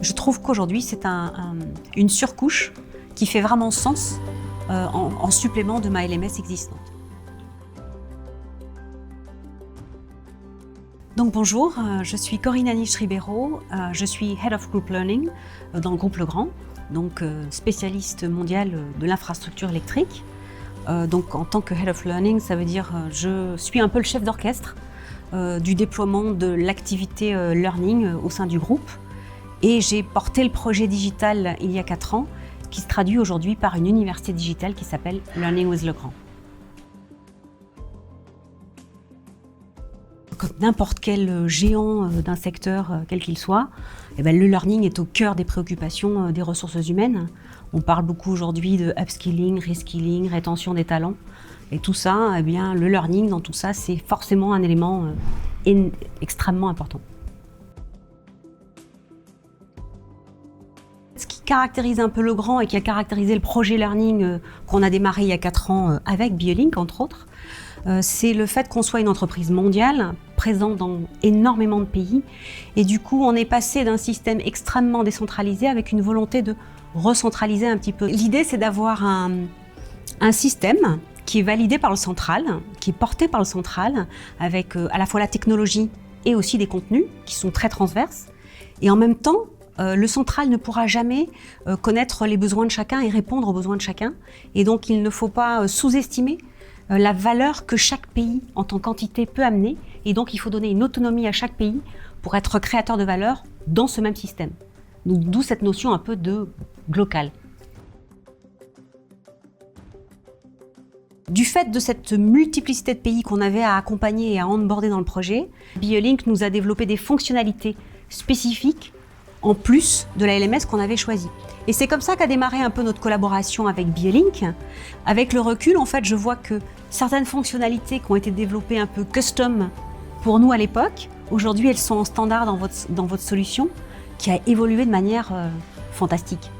Je trouve qu'aujourd'hui, c'est une surcouche qui fait vraiment sens en supplément de ma LMS existante. Donc bonjour, je suis Corinne Aniche-Ribeiro, je suis Head of Group Learning dans le groupe Legrand, donc spécialiste mondial de l'infrastructure électrique. Donc en tant que Head of Learning, ça veut dire je suis un peu le chef d'orchestre du déploiement de l'activité Learning au sein du groupe. Et j'ai porté le projet digital il y a 4 ans, qui se traduit aujourd'hui par une université digitale qui s'appelle Learning with Legrand. Comme n'importe quel géant d'un secteur, quel qu'il soit, le learning est au cœur des préoccupations des ressources humaines. On parle beaucoup aujourd'hui de upskilling, reskilling, rétention des talents. Et tout ça, le learning dans tout ça, c'est forcément un élément extrêmement important. Ce qui caractérise un peu Legrand et qui a caractérisé le projet Learning qu'on a démarré il y a 4 ans avec BioLink, entre autres, c'est le fait qu'on soit une entreprise mondiale, présente dans énormément de pays. Et du coup, on est passé d'un système extrêmement décentralisé avec une volonté de recentraliser un petit peu. L'idée, c'est d'avoir un système qui est validé par le central, qui est porté par le central, avec à la fois la technologie et aussi des contenus qui sont très transverses. Et en même temps, le central ne pourra jamais connaître les besoins de chacun et répondre aux besoins de chacun. Et donc, il ne faut pas sous-estimer la valeur que chaque pays en tant qu'entité peut amener. Et donc, il faut donner une autonomie à chaque pays pour être créateur de valeur dans ce même système. D'où cette notion un peu de local. Du fait de cette multiplicité de pays qu'on avait à accompagner et à onboarder dans le projet, BioLink nous a développé des fonctionnalités spécifiques en plus de la LMS qu'on avait choisie. Et c'est comme ça qu'a démarré un peu notre collaboration avec BioLink. Avec le recul, en fait, je vois que certaines fonctionnalités qui ont été développées un peu custom pour nous à l'époque, aujourd'hui, elles sont en standard dans votre solution, qui a évolué de manière fantastique.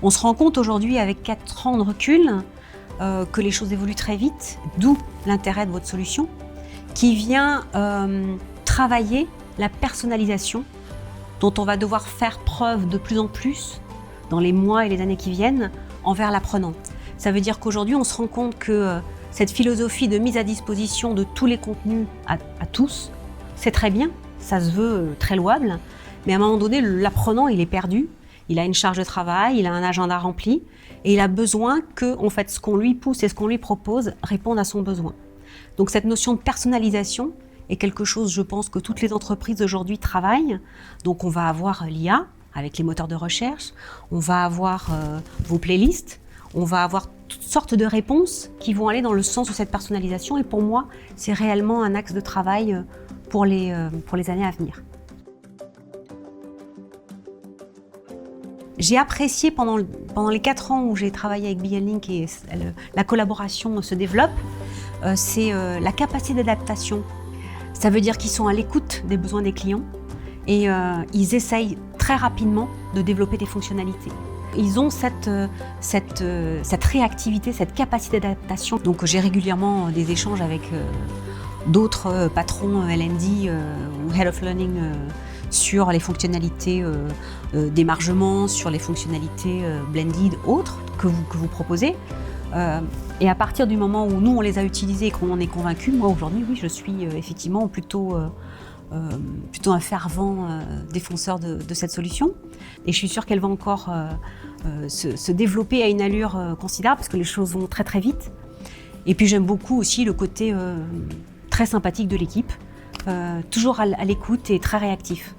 On se rend compte aujourd'hui, avec 4 ans de recul, que les choses évoluent très vite, d'où l'intérêt de votre solution, qui vient travailler la personnalisation dont on va devoir faire preuve de plus en plus dans les mois et les années qui viennent envers l'apprenant. Ça veut dire qu'aujourd'hui, on se rend compte que cette philosophie de mise à disposition de tous les contenus à tous, c'est très bien, ça se veut très louable, mais à un moment donné, l'apprenant, il est perdu, il a une charge de travail, il a un agenda rempli, et il a besoin que, en fait, ce qu'on lui pousse et ce qu'on lui propose réponde à son besoin. Donc cette notion de personnalisation est quelque chose, je pense, que toutes les entreprises aujourd'hui travaillent. Donc on va avoir l'IA avec les moteurs de recherche, on va avoir vos playlists, on va avoir toutes sortes de réponses qui vont aller dans le sens de cette personnalisation. Et pour moi, c'est réellement un axe de travail pour les années à venir. J'ai apprécié pendant les 4 ans où j'ai travaillé avec BioLink et la collaboration se développe, c'est la capacité d'adaptation. Ça veut dire qu'ils sont à l'écoute des besoins des clients et ils essayent très rapidement de développer des fonctionnalités. Ils ont cette réactivité, cette capacité d'adaptation. Donc j'ai régulièrement des échanges avec d'autres patrons L&D ou Head of Learning sur les fonctionnalités d'émargement, sur les fonctionnalités blended autres que vous proposez. Et à partir du moment où nous on les a utilisées et qu'on en est convaincu, moi aujourd'hui oui, je suis effectivement plutôt un fervent défenseur de cette solution. Et je suis sûre qu'elle va encore se développer à une allure considérable parce que les choses vont très très vite. Et puis j'aime beaucoup aussi le côté très sympathique de l'équipe, toujours à l'écoute et très réactif.